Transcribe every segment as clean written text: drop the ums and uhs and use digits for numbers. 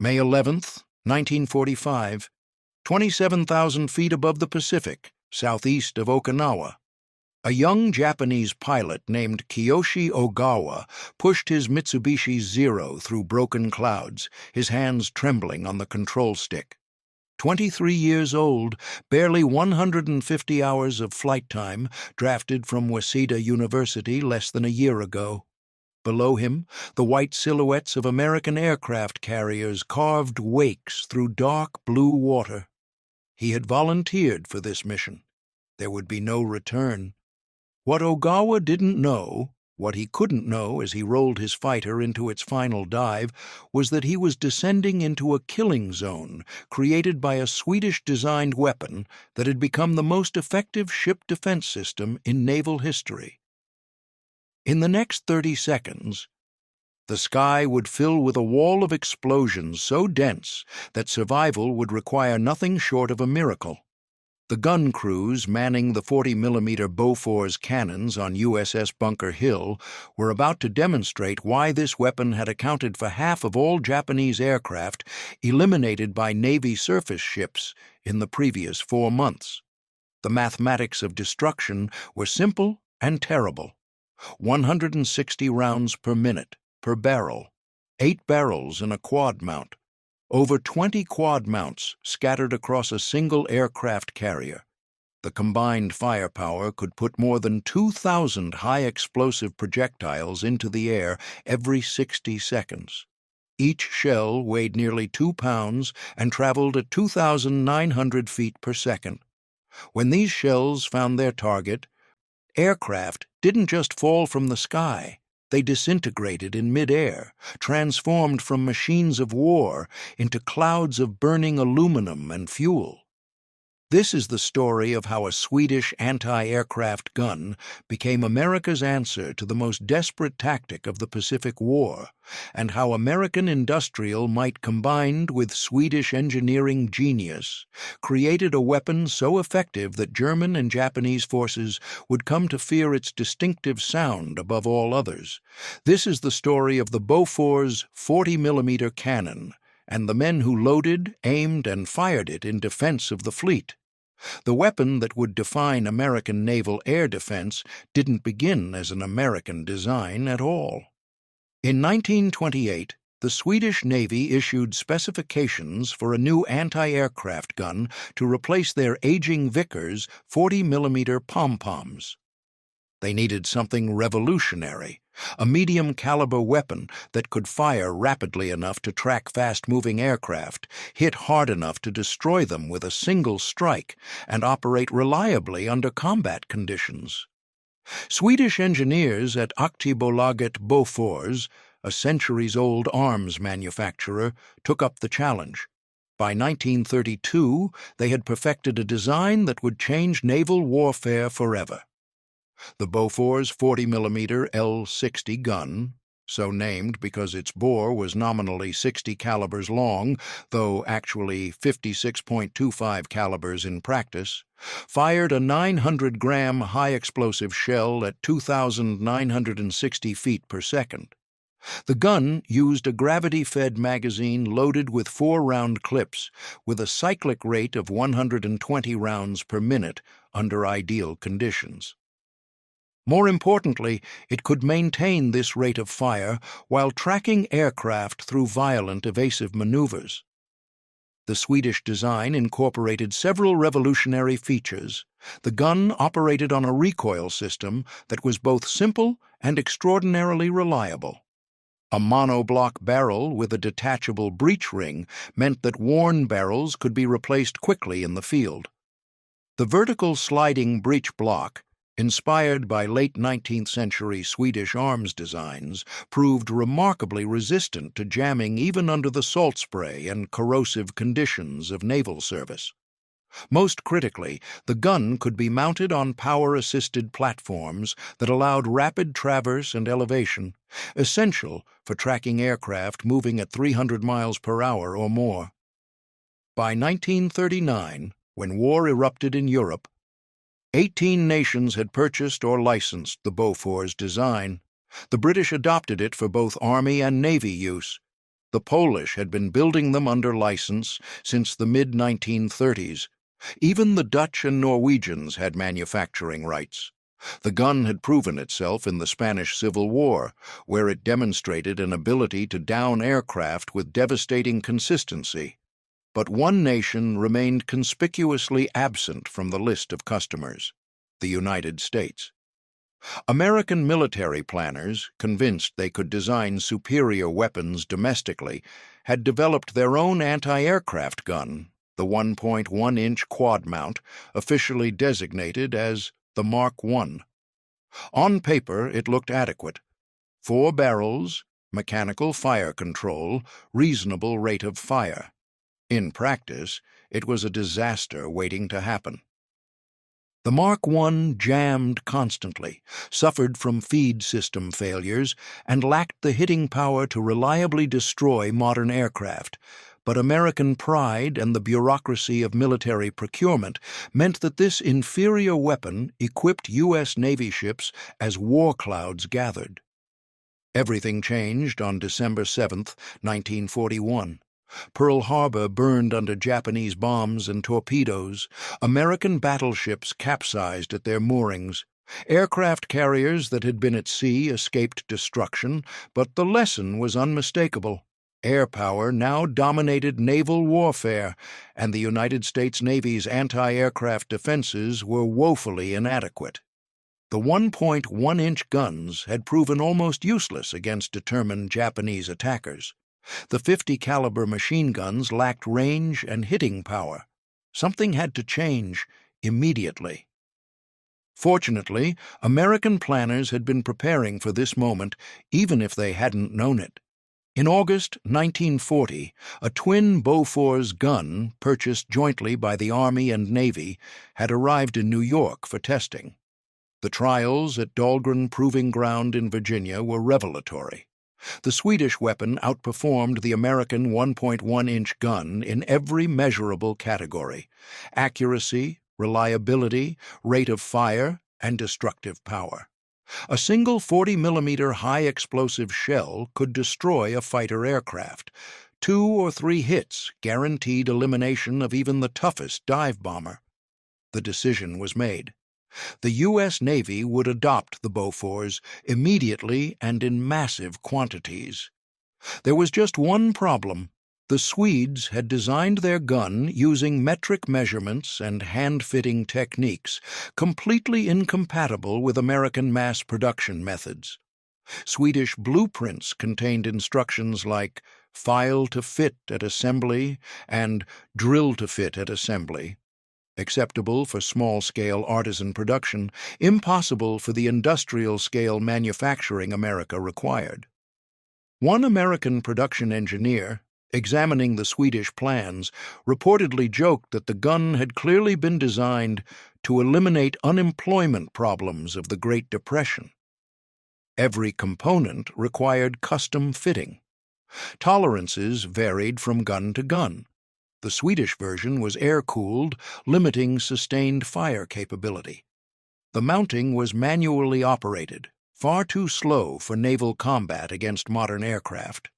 May 11th, 1945, 27,000 feet above the Pacific, southeast of Okinawa. A young Japanese pilot named Kiyoshi Ogawa pushed his Mitsubishi Zero through broken clouds, his hands trembling on the control stick. 23 years old, barely 150 hours of flight time, drafted from Waseda University less than a year ago. Below him, the white silhouettes of American aircraft carriers carved wakes through dark blue water. He had volunteered for this mission. There would be no return. What Ogawa didn't know, what he couldn't know as he rolled his fighter into its final dive, was that he was descending into a killing zone created by a Swedish-designed weapon that had become the most effective ship defense system in naval history. In the next 30 seconds, the sky would fill with a wall of explosions so dense that survival would require nothing short of a miracle. The gun crews manning the 40mm Bofors cannons on USS Bunker Hill were about to demonstrate why this weapon had accounted for half of all Japanese aircraft eliminated by Navy surface ships in the previous 4 months. The mathematics of destruction were simple and terrible. 160 rounds per minute, per barrel, 8 barrels in a quad mount. Over 20 quad mounts scattered across a single aircraft carrier. The combined firepower could put more than 2,000 high-explosive projectiles into the air every 60 seconds. Each shell weighed nearly 2 pounds and traveled at 2,900 feet per second. When these shells found their target, aircraft didn't just fall from the sky. They disintegrated in mid-air, transformed from machines of war into clouds of burning aluminum and fuel. This is the story of how a Swedish anti-aircraft gun became America's answer to the most desperate tactic of the Pacific War, and how American industrial might combined with Swedish engineering genius created a weapon so effective that German and Japanese forces would come to fear its distinctive sound above all others. This is the story of the Bofors 40mm cannon and the men who loaded, aimed, and fired it in defense of the fleet. The weapon that would define American naval air defense didn't begin as an American design at all. In 1928, the Swedish Navy issued specifications for a new anti-aircraft gun to replace their aging Vickers 40mm pom-poms. They needed something revolutionary, a medium-caliber weapon that could fire rapidly enough to track fast-moving aircraft, hit hard enough to destroy them with a single strike, and operate reliably under combat conditions. Swedish engineers at Aktiebolaget Bofors, a centuries-old arms manufacturer, took up the challenge. By 1932, they had perfected a design that would change naval warfare forever. The Bofors 40mm L-60 gun, so named because its bore was nominally 60 calibers long, though actually 56.25 calibers in practice, fired a 900-gram high-explosive shell at 2,960 feet per second. The gun used a gravity-fed magazine loaded with 4-round clips, with a cyclic rate of 120 rounds per minute under ideal conditions. More importantly, it could maintain this rate of fire while tracking aircraft through violent evasive maneuvers. The Swedish design incorporated several revolutionary features. The gun operated on a recoil system that was both simple and extraordinarily reliable. A monoblock barrel with a detachable breech ring meant that worn barrels could be replaced quickly in the field. The vertical sliding breech block, inspired by late 19th century Swedish arms designs, proved remarkably resistant to jamming even under the salt spray and corrosive conditions of naval service. Most critically, the gun could be mounted on power-assisted platforms that allowed rapid traverse and elevation, essential for tracking aircraft moving at 300 miles per hour or more. By 1939, when war erupted in Europe, 18 nations had purchased or licensed the Bofors design. The British adopted it for both Army and Navy use. The Polish had been building them under license since the mid-1930s. Even the Dutch and Norwegians had manufacturing rights. The gun had proven itself in the Spanish Civil War, where it demonstrated an ability to down aircraft with devastating consistency. But one nation remained conspicuously absent from the list of customers: the United States. American military planners, convinced they could design superior weapons domestically, had developed their own anti-aircraft gun, the 1.1-inch quad mount, officially designated as the Mark I. On paper, it looked adequate. 4 barrels, mechanical fire control, reasonable rate of fire. In practice, it was a disaster waiting to happen. The Mark I jammed constantly, suffered from feed system failures, and lacked the hitting power to reliably destroy modern aircraft. But American pride and the bureaucracy of military procurement meant that this inferior weapon equipped U.S. Navy ships as war clouds gathered. Everything changed on December 7, 1941. Pearl Harbor burned under Japanese bombs and torpedoes. American battleships capsized at their moorings. Aircraft carriers that had been at sea escaped destruction, but the lesson was unmistakable. Air power now dominated naval warfare, and the United States Navy's anti-aircraft defenses were woefully inadequate. The 1.1-inch guns had proven almost useless against determined Japanese attackers. The 50-caliber machine guns lacked range and hitting power. Something had to change immediately. Fortunately, American planners had been preparing for this moment, even if they hadn't known it. In August 1940, a twin Bofors gun, purchased jointly by the Army and Navy, had arrived in New York for testing. The trials at Dahlgren Proving Ground in Virginia were revelatory. The Swedish weapon outperformed the American 1.1-inch gun in every measurable category: accuracy, reliability, rate of fire, and destructive power. A single 40mm high-explosive shell could destroy a fighter aircraft. 2 or 3 hits guaranteed elimination of even the toughest dive bomber. The decision was made. The U.S. Navy would adopt the Bofors immediately and in massive quantities. There was just one problem. The Swedes had designed their gun using metric measurements and hand-fitting techniques, completely incompatible with American mass production methods. Swedish blueprints contained instructions like "file to fit at assembly" and "drill to fit at assembly." Acceptable for small-scale artisan production, impossible for the industrial-scale manufacturing America required. One American production engineer, examining the Swedish plans, reportedly joked that the gun had clearly been designed to eliminate unemployment problems of the Great Depression. Every component required custom fitting. Tolerances varied from gun to gun. The Swedish version was air-cooled, limiting sustained fire capability. The mounting was manually operated, far too slow for naval combat against modern aircraft.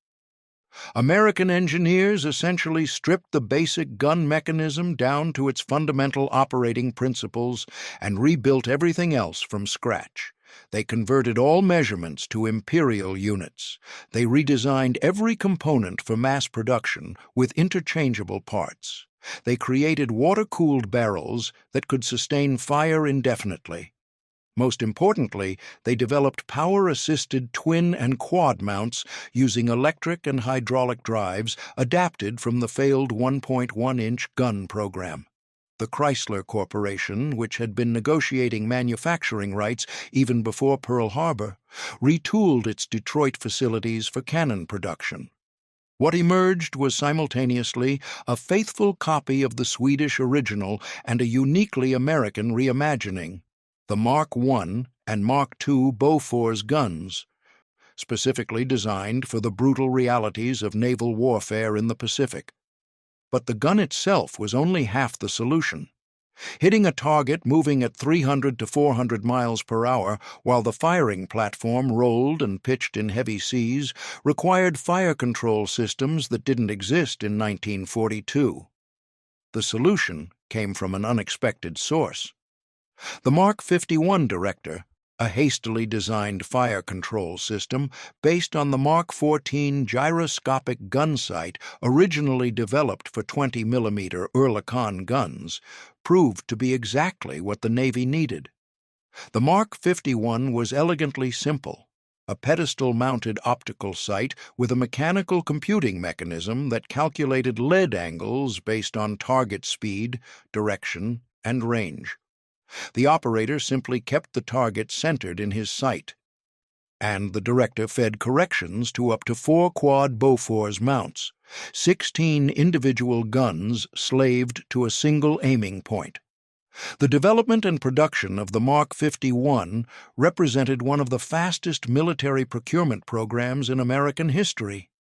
American engineers essentially stripped the basic gun mechanism down to its fundamental operating principles and rebuilt everything else from scratch. They converted all measurements to imperial units. They redesigned every component for mass production with interchangeable parts. They created water-cooled barrels that could sustain fire indefinitely. Most importantly, they developed power-assisted twin and quad mounts using electric and hydraulic drives adapted from the failed 1.1-inch gun program. The Chrysler Corporation, which had been negotiating manufacturing rights even before Pearl Harbor, retooled its Detroit facilities for cannon production. What emerged was simultaneously a faithful copy of the Swedish original and a uniquely American reimagining: the Mark I and Mark II Bofors guns, specifically designed for the brutal realities of naval warfare in the Pacific. But the gun itself was only half the solution. Hitting a target moving at 300 to 400 miles per hour while the firing platform rolled and pitched in heavy seas required fire control systems that didn't exist in 1942. The solution came from an unexpected source. The Mark 51 Director, a hastily designed fire control system based on the Mark 14 gyroscopic gun sight originally developed for 20mm Oerlikon guns, proved to be exactly what the Navy needed. The Mark 51 was elegantly simple, a pedestal-mounted optical sight with a mechanical computing mechanism that calculated lead angles based on target speed, direction, and range. The operator simply kept the target centered in his sight, and the director fed corrections to up to 4 quad Bofors mounts, 16 individual guns slaved to a single aiming point. The development and production of the Mark 51 represented one of the fastest military procurement programs in American history.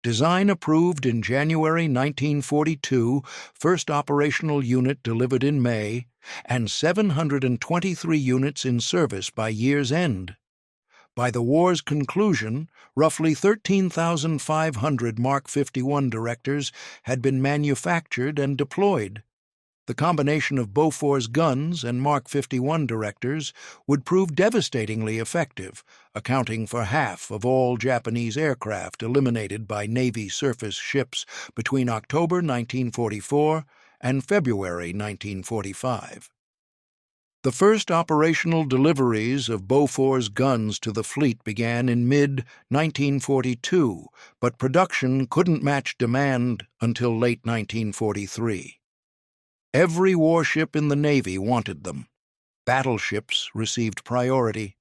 Design approved in January 1942, first operational unit delivered in May, and 723 units in service by year's end. By the war's conclusion, roughly 13,500 Mark 51 directors had been manufactured and deployed. The combination of Bofors guns and Mark 51 directors would prove devastatingly effective, accounting for half of all Japanese aircraft eliminated by Navy surface ships between October 1944 and February 1945. The first operational deliveries of Bofors guns to the fleet began in mid-1942, but production couldn't match demand until late 1943. Every warship in the Navy wanted them. Battleships received priority.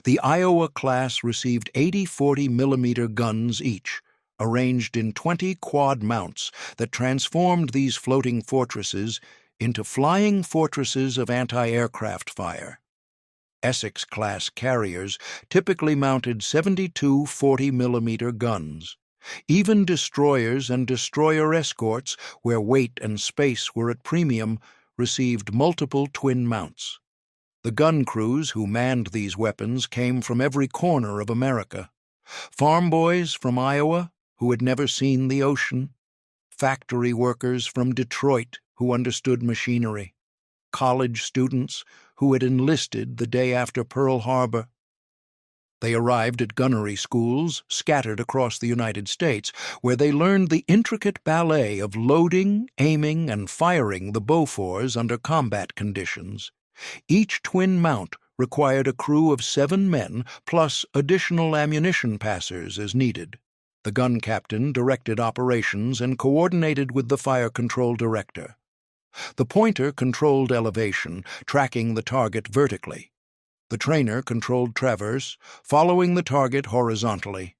The Iowa class received 80 40mm guns each, arranged in 20 quad mounts that transformed these floating fortresses into flying fortresses of anti-aircraft fire. Essex-class carriers typically mounted 72 40mm guns. Even destroyers and destroyer escorts, where weight and space were at premium, received multiple twin mounts. The gun crews who manned these weapons came from every corner of America. Farm boys from Iowa who had never seen the ocean, factory workers from Detroit who understood machinery, college students who had enlisted the day after Pearl Harbor. They arrived at gunnery schools scattered across the United States, where they learned the intricate ballet of loading, aiming, and firing the Bofors under combat conditions. Each twin mount required a crew of 7 men plus additional ammunition passers as needed. The gun captain directed operations and coordinated with the fire control director. The pointer controlled elevation, tracking the target vertically. The trainer controlled traverse, following the target horizontally.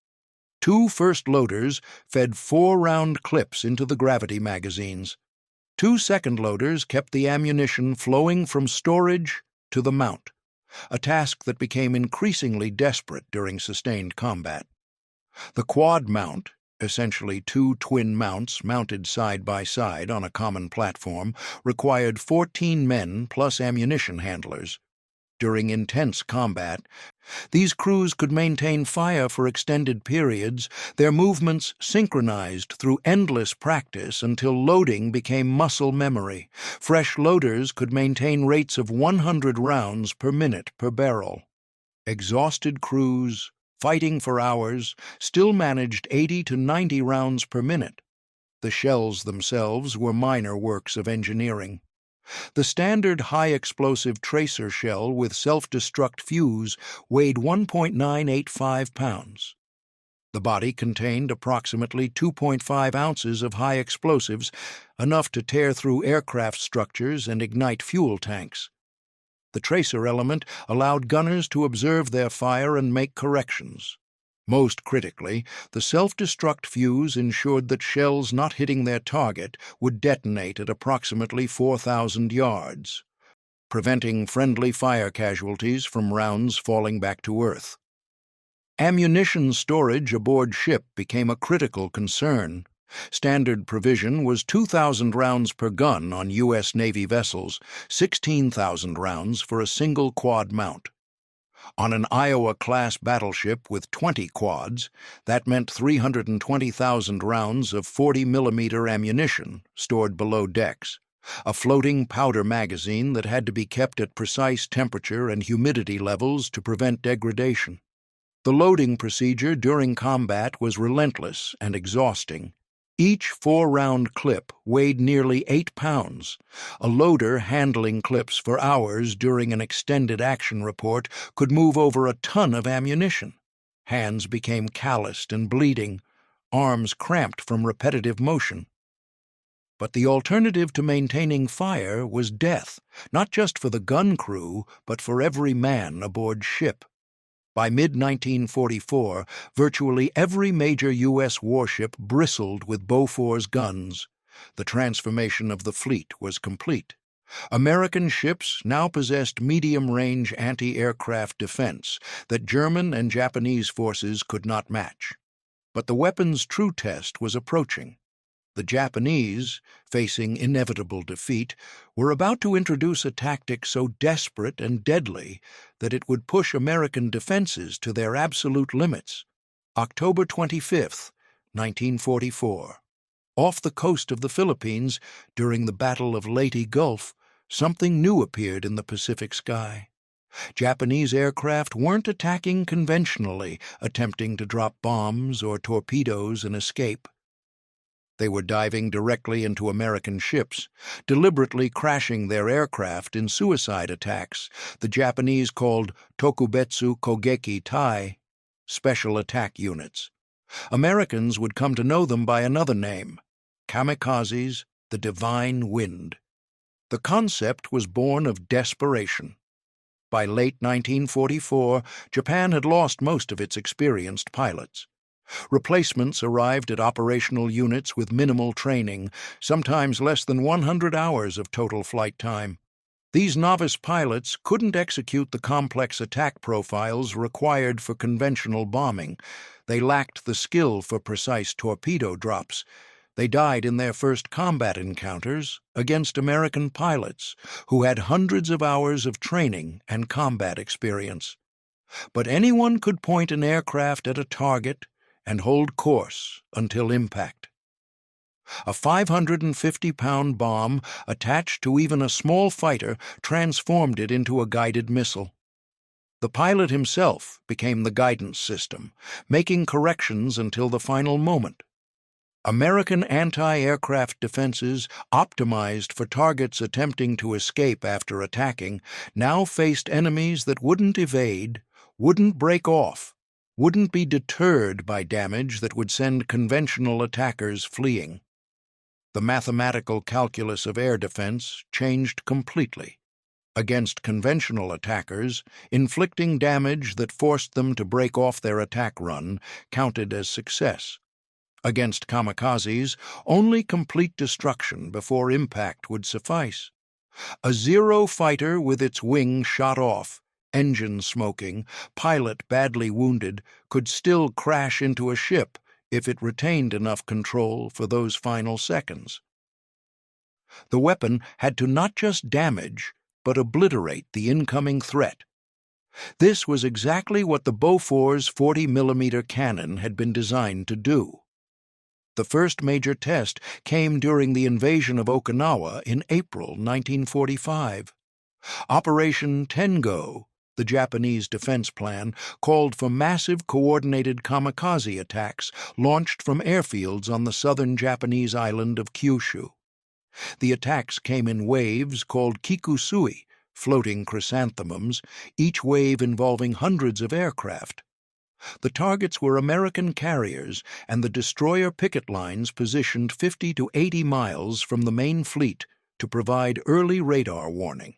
2 first loaders fed 4-round clips into the gravity magazines. 2 second loaders kept the ammunition flowing from storage to the mount, a task that became increasingly desperate during sustained combat. The quad mount, essentially 2 twin mounts mounted side by side on a common platform, required 14 men plus ammunition handlers. During intense combat, these crews could maintain fire for extended periods, their movements synchronized through endless practice until loading became muscle memory. Fresh loaders could maintain rates of 100 rounds per minute per barrel. Exhausted crews, fighting for hours, still managed 80 to 90 rounds per minute. The shells themselves were minor works of engineering. The standard high-explosive tracer shell with self-destruct fuse weighed 1.985 pounds. The body contained approximately 2.5 ounces of high explosives, enough to tear through aircraft structures and ignite fuel tanks. The tracer element allowed gunners to observe their fire and make corrections. Most critically, the self-destruct fuse ensured that shells not hitting their target would detonate at approximately 4,000 yards, preventing friendly fire casualties from rounds falling back to Earth. Ammunition storage aboard ship became a critical concern. Standard provision was 2,000 rounds per gun on U.S. Navy vessels, 16,000 rounds for a single quad mount. On an Iowa-class battleship with 20 quads, that meant 320,000 rounds of 40mm ammunition stored below decks, a floating powder magazine that had to be kept at precise temperature and humidity levels to prevent degradation. The loading procedure during combat was relentless and exhausting. Each 4-round clip weighed nearly 8 pounds. A loader handling clips for hours during an extended action report could move over a ton of ammunition. Hands became calloused and bleeding, arms cramped from repetitive motion. But the alternative to maintaining fire was death, not just for the gun crew, but for every man aboard ship. By mid-1944, virtually every major U.S. warship bristled with Bofors guns. The transformation of the fleet was complete. American ships now possessed medium-range anti-aircraft defense that German and Japanese forces could not match. But the weapon's true test was approaching. The Japanese, facing inevitable defeat, were about to introduce a tactic so desperate and deadly that it would push American defenses to their absolute limits. October 25, 1944. Off the coast of the Philippines, during the Battle of Leyte Gulf, something new appeared in the Pacific sky. Japanese aircraft weren't attacking conventionally, attempting to drop bombs or torpedoes and escape. They were diving directly into American ships, deliberately crashing their aircraft in suicide attacks the Japanese called Tokubetsu Kogeki Tai, special attack units. Americans would come to know them by another name, kamikazes, the divine wind. The concept was born of desperation. By late 1944, Japan had lost most of its experienced pilots. Replacements arrived at operational units with minimal training, sometimes less than 100 hours of total flight time. These novice pilots couldn't execute the complex attack profiles required for conventional bombing. They lacked the skill for precise torpedo drops. They died in their first combat encounters against American pilots who had hundreds of hours of training and combat experience. But anyone could point an aircraft at a target and hold course until impact. A 550-pound bomb attached to even a small fighter transformed it into a guided missile. The pilot himself became the guidance system, making corrections until the final moment. American anti-aircraft defenses, optimized for targets attempting to escape after attacking, now faced enemies that wouldn't evade, wouldn't break off, wouldn't be deterred by damage that would send conventional attackers fleeing. The mathematical calculus of air defense changed completely. Against conventional attackers, inflicting damage that forced them to break off their attack run counted as success. Against kamikazes, only complete destruction before impact would suffice. A Zero fighter with its wing shot off, engine smoking, pilot badly wounded, could still crash into a ship if it retained enough control for those final seconds. The weapon had to not just damage, but obliterate the incoming threat. This was exactly what the Bofors 40mm cannon had been designed to do. The first major test came during the invasion of Okinawa in April 1945. Operation Tengo, the Japanese defense plan, called for massive coordinated kamikaze attacks launched from airfields on the southern Japanese island of Kyushu. The attacks came in waves called kikusui, floating chrysanthemums, each wave involving hundreds of aircraft. The targets were American carriers and the destroyer picket lines positioned 50 to 80 miles from the main fleet to provide early radar warning.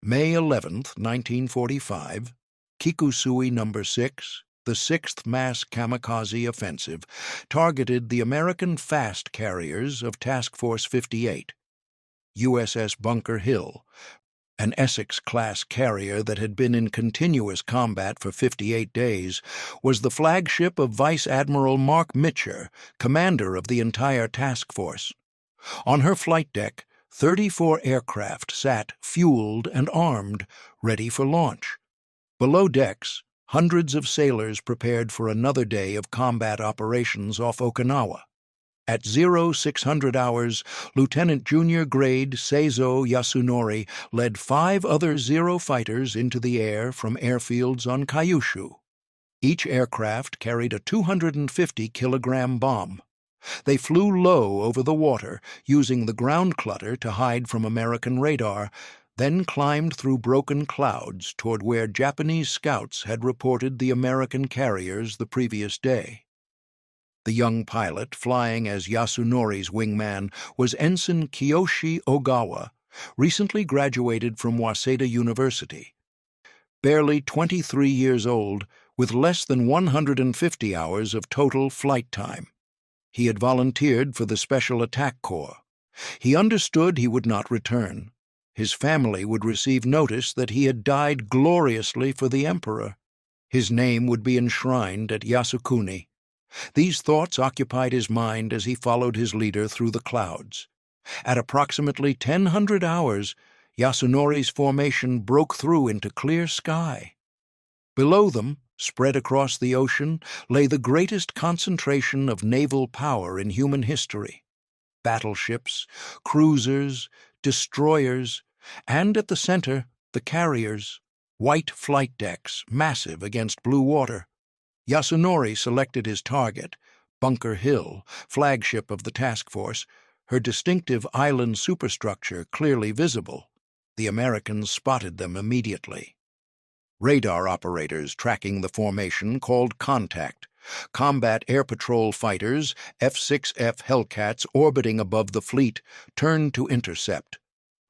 May 11, 1945, Kikusui No. 6, the 6th Mass Kamikaze Offensive, targeted the American fast carriers of Task Force 58, USS Bunker Hill, An Essex-class carrier that had been in continuous combat for 58 days, was the flagship of Vice Admiral Mark Mitcher, commander of the entire task force. On her flight deck, 34 aircraft sat fueled and armed, ready for launch. Below decks, hundreds of sailors prepared for another day of combat operations off Okinawa. At 0600 hours, Lieutenant Junior Grade Seizo Yasunori led 5 other Zero fighters into the air from airfields on Kyushu. Each aircraft carried a 250-kilogram bomb. They flew low over the water, using the ground clutter to hide from American radar, then climbed through broken clouds toward where Japanese scouts had reported the American carriers the previous day. The young pilot, flying as Yasunori's wingman, was Ensign Kiyoshi Ogawa, recently graduated from Waseda University. Barely 23 years old, with less than 150 hours of total flight time. He had volunteered for the Special Attack Corps. He understood he would not return. His family would receive notice that he had died gloriously for the Emperor. His name would be enshrined at Yasukuni. These thoughts occupied his mind as he followed his leader through the clouds. At approximately 1000 hours, Yasunori's formation broke through into clear sky. Below them, spread across the ocean, lay the greatest concentration of naval power in human history. Battleships, cruisers, destroyers, and at the center, the carriers, white flight decks, massive against blue water. Yasunori selected his target, Bunker Hill, flagship of the task force, her distinctive island superstructure clearly visible. The Americans spotted them immediately. Radar operators tracking the formation called contact. Combat Air Patrol fighters, F-6F Hellcats orbiting above the fleet, turned to intercept.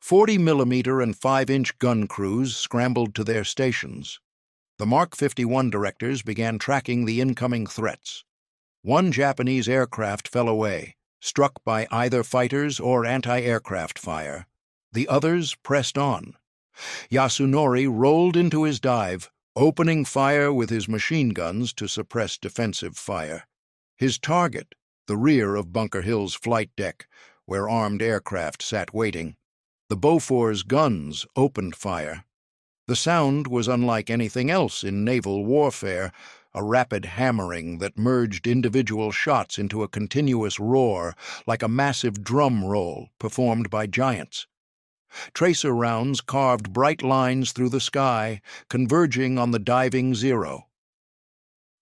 40mm and 5-inch gun crews scrambled to their stations. The Mark 51 directors began tracking the incoming threats. One Japanese aircraft fell away, struck by either fighters or anti-aircraft fire. The others pressed on. Yasunori rolled into his dive, opening fire with his machine guns to suppress defensive fire. His target, the rear of Bunker Hill's flight deck, where armed aircraft sat waiting. The Bofors guns opened fire. The sound was unlike anything else in naval warfare, a rapid hammering that merged individual shots into a continuous roar, like a massive drum roll performed by giants. Tracer rounds carved bright lines through the sky, converging on the diving Zero.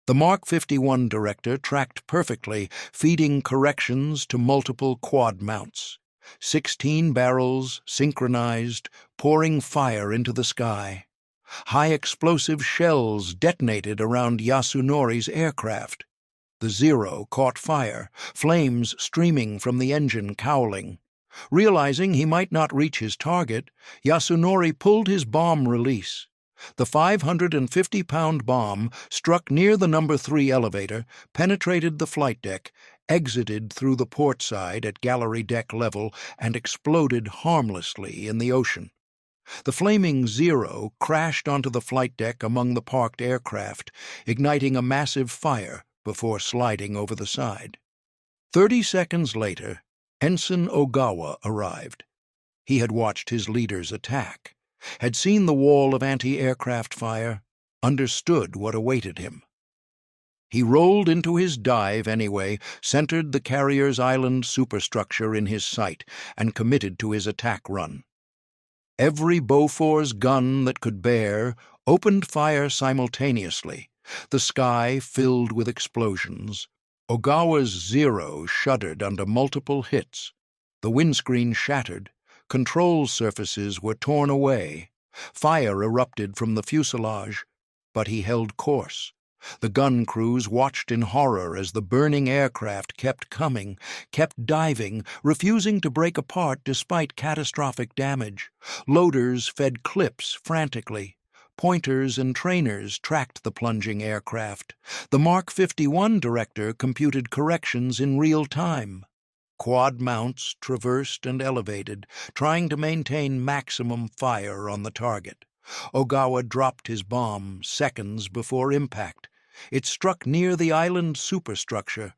The Mark 51 director tracked perfectly, feeding corrections to multiple quad mounts. 16 barrels, synchronized, pouring fire into the sky. High-explosive shells detonated around Yasunori's aircraft. The Zero caught fire, flames streaming from the engine cowling. Realizing he might not reach his target, Yasunori pulled his bomb release. The 550-pound bomb struck near the No. 3 elevator, penetrated the flight deck, exited through the port side at gallery deck level, and exploded harmlessly in the ocean. The flaming Zero crashed onto the flight deck among the parked aircraft, igniting a massive fire before sliding over the side. 30 seconds later, Ensign Ogawa arrived. He had watched his leaders attack, had seen the wall of anti-aircraft fire, understood what awaited him. He rolled into his dive anyway, centered the carrier's island superstructure in his sight, and committed to his attack run. Every Bofors gun that could bear opened fire simultaneously, the sky filled with explosions. Ogawa's Zero shuddered under multiple hits. The windscreen shattered, control surfaces were torn away, fire erupted from the fuselage, but he held course. The gun crews watched in horror as the burning aircraft kept coming, kept diving, refusing to break apart despite catastrophic damage. Loaders fed clips frantically. Pointers and trainers tracked the plunging aircraft. The Mark 51 director computed corrections in real time. Quad mounts traversed and elevated, trying to maintain maximum fire on the target. Ogawa dropped his bomb seconds before impact. It struck near the island superstructure,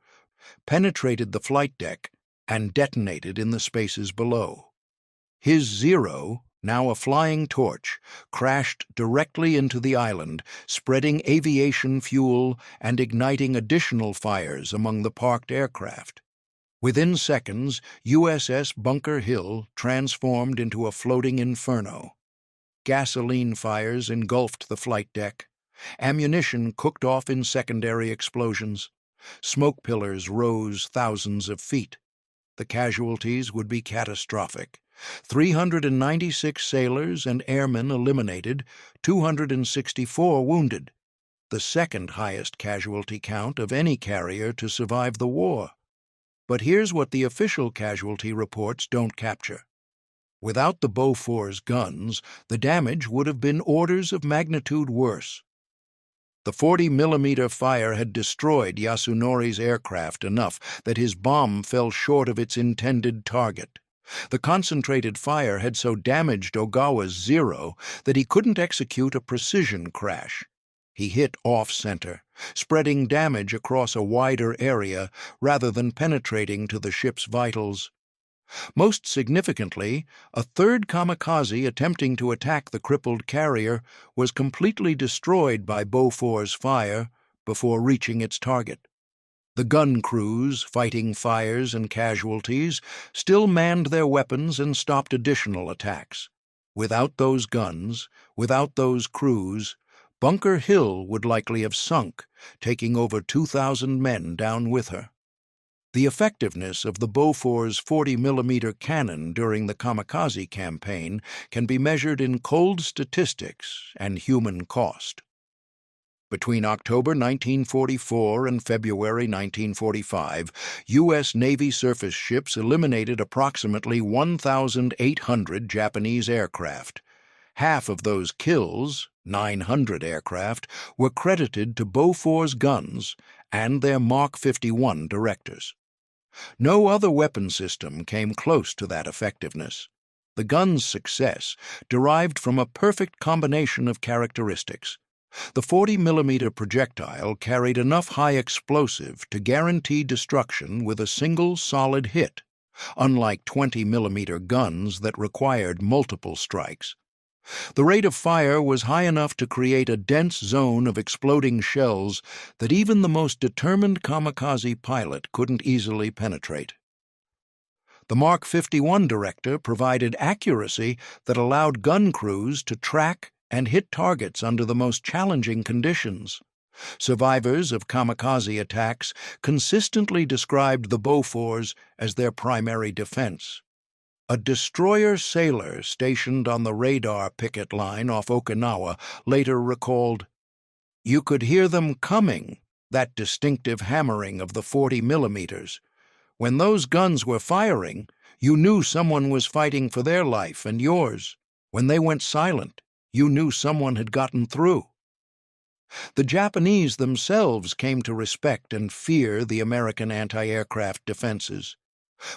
penetrated the flight deck, and detonated in the spaces below. His Zero, now a flying torch, crashed directly into the island, spreading aviation fuel and igniting additional fires among the parked aircraft. Within seconds, USS Bunker Hill transformed into a floating inferno. Gasoline fires engulfed the flight deck. Ammunition cooked off in secondary explosions. Smoke pillars rose thousands of feet. The casualties would be catastrophic. 396 sailors and airmen eliminated, 264 wounded, the second highest casualty count of any carrier to survive the war. But here's what the official casualty reports don't capture. Without the Bofors guns, the damage would have been orders of magnitude worse. The 40mm fire had destroyed Yasunori's aircraft enough that his bomb fell short of its intended target. The concentrated fire had so damaged Ogawa's Zero that he couldn't execute a precision crash. He hit off-center, spreading damage across a wider area rather than penetrating to the ship's vitals. Most significantly, a third kamikaze attempting to attack the crippled carrier was completely destroyed by Bofors fire before reaching its target. The gun crews, fighting fires and casualties, still manned their weapons and stopped additional attacks. Without those guns, without those crews, Bunker Hill would likely have sunk, taking over 2,000 men down with her. The effectiveness of the Bofors 40mm cannon during the Kamikaze campaign can be measured in cold statistics and human cost. Between October 1944 and February 1945, U.S. Navy surface ships eliminated approximately 1,800 Japanese aircraft. Half of those kills, 900 aircraft, were credited to Bofors guns and their Mark 51 directors. No other weapon system came close to that effectiveness. The gun's success derived from a perfect combination of characteristics. The 40mm projectile carried enough high explosive to guarantee destruction with a single solid hit, unlike 20mm guns that required multiple strikes. The rate of fire was high enough to create a dense zone of exploding shells that even the most determined kamikaze pilot couldn't easily penetrate. The Mark 51 director provided accuracy that allowed gun crews to track and hit targets under the most challenging conditions. Survivors of kamikaze attacks consistently described the Bofors as their primary defense. A destroyer sailor stationed on the radar picket line off Okinawa later recalled, "You could hear them coming, that distinctive hammering of the 40mm. When those guns were firing, you knew someone was fighting for their life and yours. When they went silent, you knew someone had gotten through." The Japanese themselves came to respect and fear the American anti-aircraft defenses.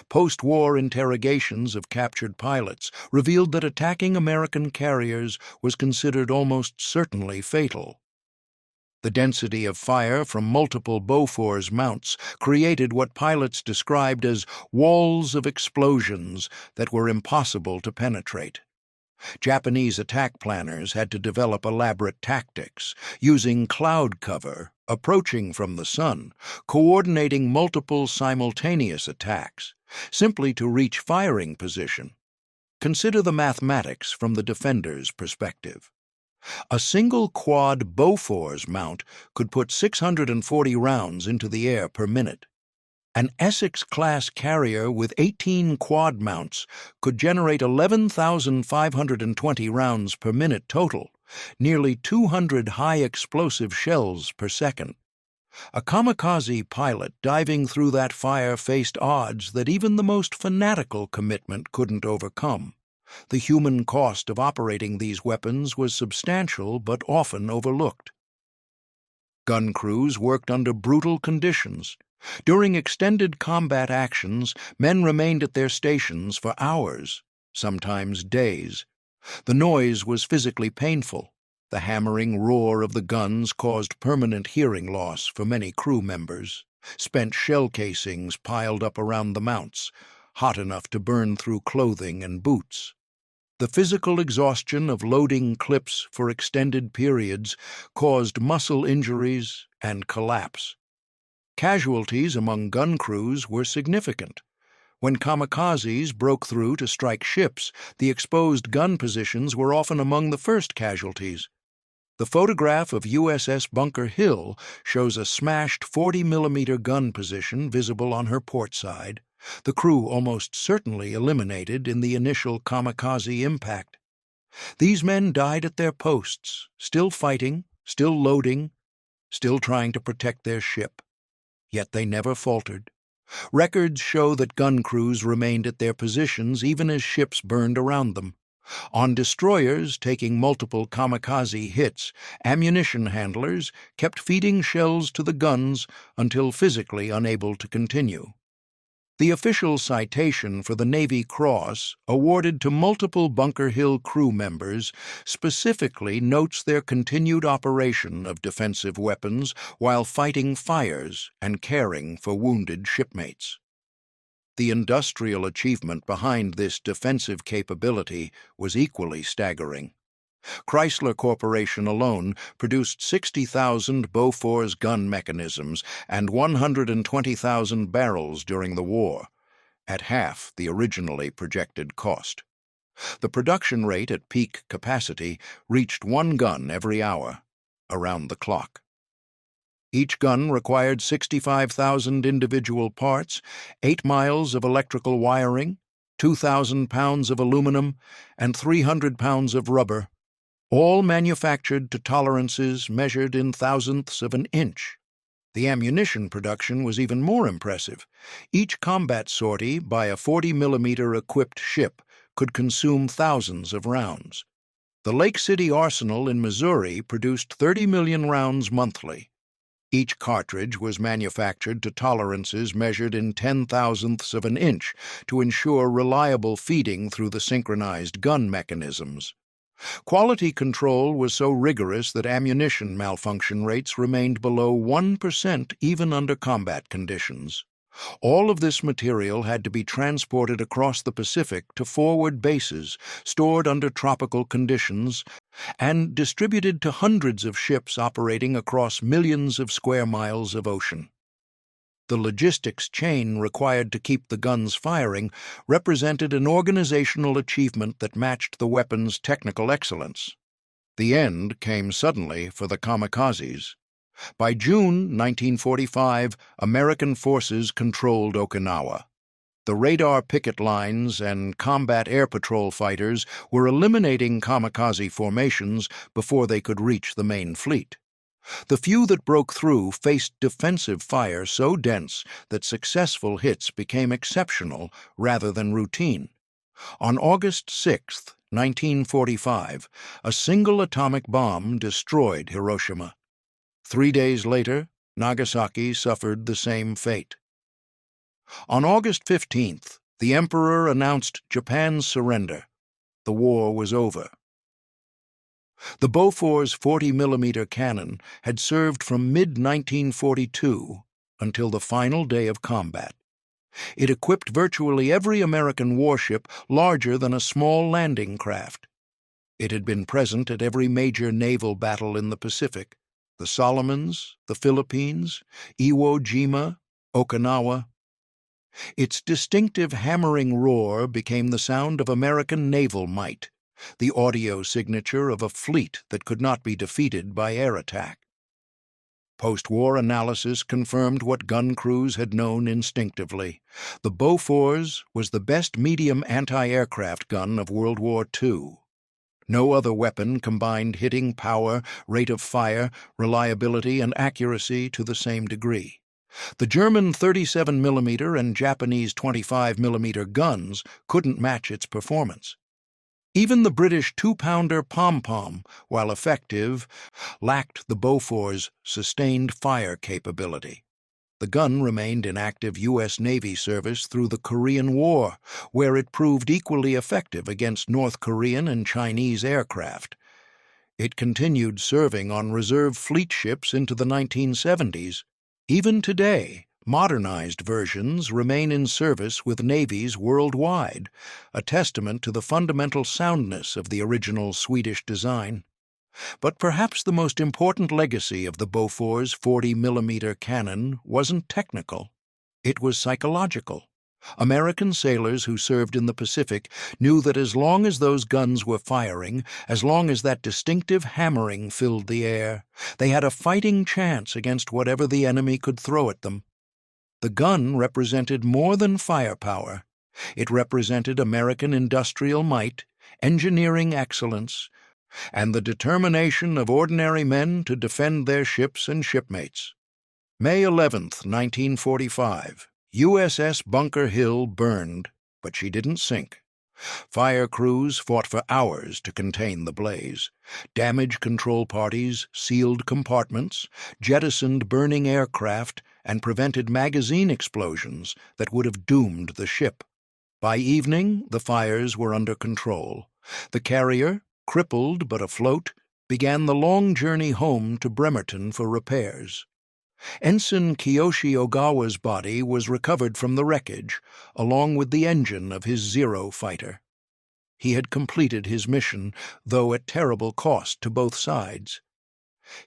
Post-war interrogations of captured pilots revealed that attacking American carriers was considered almost certainly fatal. The density of fire from multiple Bofors mounts created what pilots described as walls of explosions that were impossible to penetrate. Japanese attack planners had to develop elaborate tactics, using cloud cover, approaching from the sun, coordinating multiple simultaneous attacks, simply to reach firing position. Consider the mathematics from the defender's perspective. A single quad Bofors mount could put 640 rounds into the air per minute. An Essex-class carrier with 18 quad mounts could generate 11,520 rounds per minute total, nearly 200 high-explosive shells per second. A kamikaze pilot diving through that fire faced odds that even the most fanatical commitment couldn't overcome. The human cost of operating these weapons was substantial but often overlooked. Gun crews worked under brutal conditions, During extended combat actions, men remained at their stations for hours, sometimes days. The noise was physically painful. The hammering roar of the guns caused permanent hearing loss for many crew members. Spent shell casings piled up around the mounts, hot enough to burn through clothing and boots. The physical exhaustion of loading clips for extended periods caused muscle injuries and collapse. Casualties among gun crews were significant. When kamikazes broke through to strike ships, the exposed gun positions were often among the first casualties. The photograph of USS Bunker Hill shows a smashed 40mm gun position visible on her port side, the crew almost certainly eliminated in the initial kamikaze impact. These men died at their posts, still fighting, still loading, still trying to protect their ship. Yet they never faltered. Records show that gun crews remained at their positions even as ships burned around them. On destroyers taking multiple kamikaze hits, ammunition handlers kept feeding shells to the guns until physically unable to continue. The official citation for the Navy Cross, awarded to multiple Bunker Hill crew members, specifically notes their continued operation of defensive weapons while fighting fires and caring for wounded shipmates. The industrial achievement behind this defensive capability was equally staggering. Chrysler Corporation alone produced 60,000 Bofors gun mechanisms and 120,000 barrels during the war, at half the originally projected cost. The production rate at peak capacity reached 1 gun every hour, around the clock. Each gun required 65,000 individual parts, 8 miles of electrical wiring, 2,000 pounds of aluminum, and 300 pounds of rubber, all manufactured to tolerances measured in thousandths of an inch. The ammunition production was even more impressive. Each combat sortie by a 40mm equipped ship could consume thousands of rounds. The Lake City Arsenal in Missouri produced 30 million rounds monthly. Each cartridge was manufactured to tolerances measured in 10,000ths of an inch to ensure reliable feeding through the synchronized gun mechanisms. Quality control was so rigorous that ammunition malfunction rates remained below 1% even under combat conditions. All of this material had to be transported across the Pacific to forward bases, stored under tropical conditions, and distributed to hundreds of ships operating across millions of square miles of ocean. The logistics chain required to keep the guns firing represented an organizational achievement that matched the weapon's technical excellence. The end came suddenly for the kamikazes. By June 1945, American forces controlled Okinawa. The radar picket lines and combat air patrol fighters were eliminating kamikaze formations before they could reach the main fleet. The few that broke through faced defensive fire so dense that successful hits became exceptional rather than routine. On August 6, 1945, a single atomic bomb destroyed Hiroshima. 3 days later, Nagasaki suffered the same fate. On August 15th, the Emperor announced Japan's surrender. The war was over. The Bofors 40mm cannon had served from mid-1942 until the final day of combat. It equipped virtually every American warship larger than a small landing craft. It had been present at every major naval battle in the Pacific: the Solomons, the Philippines, Iwo Jima, Okinawa. Its distinctive hammering roar became the sound of American naval might, the audio signature of a fleet that could not be defeated by air attack. Post-war analysis confirmed what gun crews had known instinctively. The Bofors was the best medium anti-aircraft gun of World War II. No other weapon combined hitting power, rate of fire, reliability, and accuracy to the same degree. The German 37mm and Japanese 25mm guns couldn't match its performance. Even the British 2-pounder pom-pom, while effective, lacked the Bofors' sustained fire capability. The gun remained in active U.S. Navy service through the Korean War, where it proved equally effective against North Korean and Chinese aircraft. It continued serving on reserve fleet ships into the 1970s. Even today, modernized versions remain in service with navies worldwide, a testament to the fundamental soundness of the original Swedish design. But perhaps the most important legacy of the Bofors 40mm cannon wasn't technical. It was psychological. American sailors who served in the Pacific knew that as long as those guns were firing, as long as that distinctive hammering filled the air, they had a fighting chance against whatever the enemy could throw at them. The gun represented more than firepower. It represented American industrial might, engineering excellence, and the determination of ordinary men to defend their ships and shipmates. May 11, 1945, USS Bunker Hill burned, but she didn't sink. Fire crews fought for hours to contain the blaze. Damage control parties sealed compartments, jettisoned burning aircraft, and prevented magazine explosions that would have doomed the ship. By evening, the fires were under control. The carrier, crippled but afloat, began the long journey home to Bremerton for repairs. Ensign Kiyoshi Ogawa's body was recovered from the wreckage, along with the engine of his Zero fighter. He had completed his mission, though at terrible cost to both sides.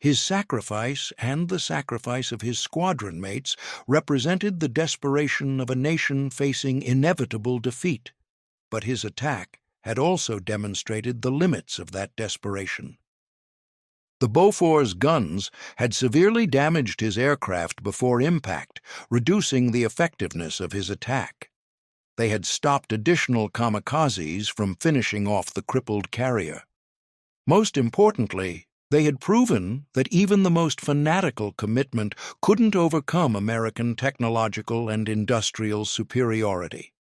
His sacrifice and the sacrifice of his squadron mates represented the desperation of a nation facing inevitable defeat, but his attack had also demonstrated the limits of that desperation. The Bofors guns had severely damaged his aircraft before impact, reducing the effectiveness of his attack. They had stopped additional kamikazes from finishing off the crippled carrier. Most importantly, they had proven that even the most fanatical commitment couldn't overcome American technological and industrial superiority.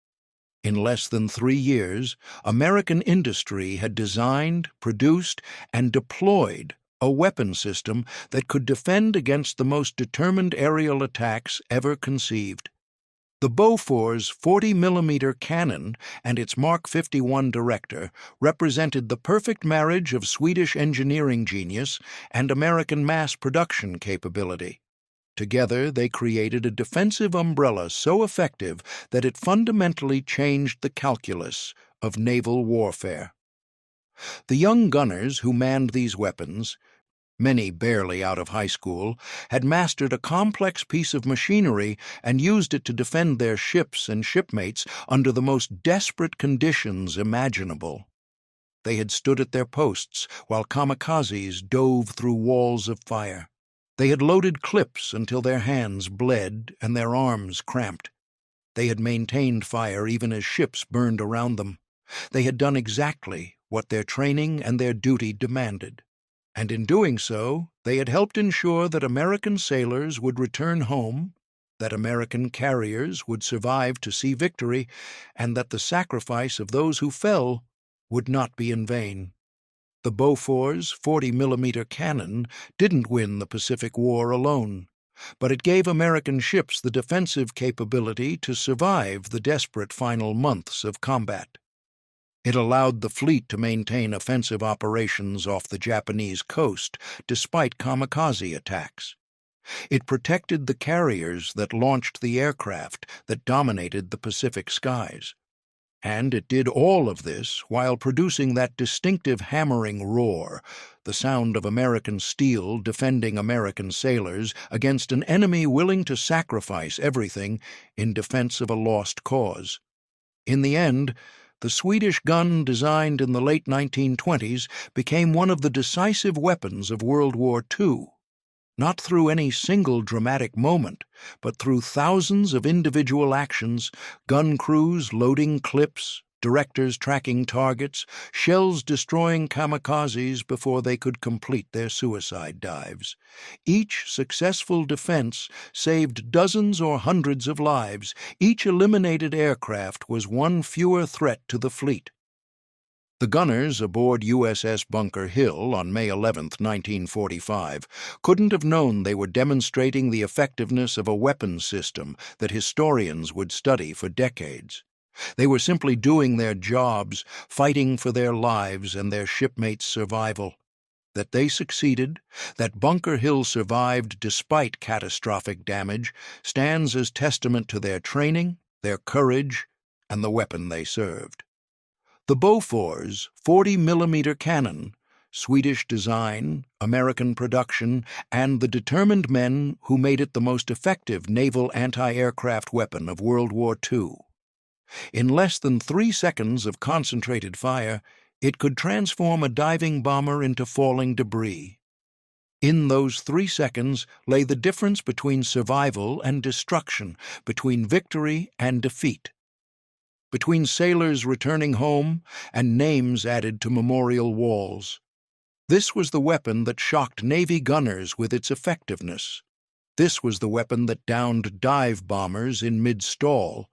In less than 3 years, American industry had designed, produced, and deployed a weapon system that could defend against the most determined aerial attacks ever conceived. The Bofors 40mm cannon and its Mark 51 director represented the perfect marriage of Swedish engineering genius and American mass production capability. Together, they created a defensive umbrella so effective that it fundamentally changed the calculus of naval warfare. The young gunners who manned these weapons, many barely out of high school, had mastered a complex piece of machinery and used it to defend their ships and shipmates under the most desperate conditions imaginable. They had stood at their posts while kamikazes dove through walls of fire. They had loaded clips until their hands bled and their arms cramped. They had maintained fire even as ships burned around them. They had done exactly what their training and their duty demanded. And in doing so, they had helped ensure that American sailors would return home, that American carriers would survive to see victory, and that the sacrifice of those who fell would not be in vain. The Bofors 40mm cannon didn't win the Pacific War alone, but it gave American ships the defensive capability to survive the desperate final months of combat. It allowed the fleet to maintain offensive operations off the Japanese coast despite kamikaze attacks. It protected the carriers that launched the aircraft that dominated the Pacific skies. And it did all of this while producing that distinctive hammering roar, the sound of American steel defending American sailors against an enemy willing to sacrifice everything in defense of a lost cause. In the end, the Swedish gun designed in the late 1920s became one of the decisive weapons of World War II, not through any single dramatic moment, but through thousands of individual actions, gun crews loading clips, directors tracking targets, shells destroying kamikazes before they could complete their suicide dives. Each successful defense saved dozens or hundreds of lives. Each eliminated aircraft was one fewer threat to the fleet. The gunners aboard USS Bunker Hill on May 11, 1945, couldn't have known they were demonstrating the effectiveness of a weapons system that historians would study for decades. They were simply doing their jobs, fighting for their lives and their shipmates' survival. That they succeeded, that Bunker Hill survived despite catastrophic damage, stands as testament to their training, their courage, and the weapon they served. The Bofors 40mm cannon, Swedish design, American production, and the determined men who made it the most effective naval anti-aircraft weapon of World War II. In less than 3 seconds of concentrated fire, it could transform a diving bomber into falling debris. In those 3 seconds lay the difference between survival and destruction, between victory and defeat, between sailors returning home and names added to memorial walls. This was the weapon that shocked Navy gunners with its effectiveness. This was the weapon that downed dive bombers in mid-stall.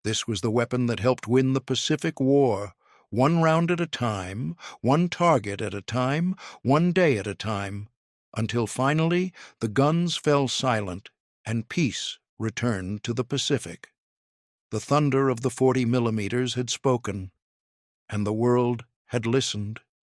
This was the weapon that helped win the Pacific War, one round at a time, one target at a time, one day at a time, until finally the guns fell silent and peace returned to the Pacific. The thunder of the 40mm had spoken, and the world had listened.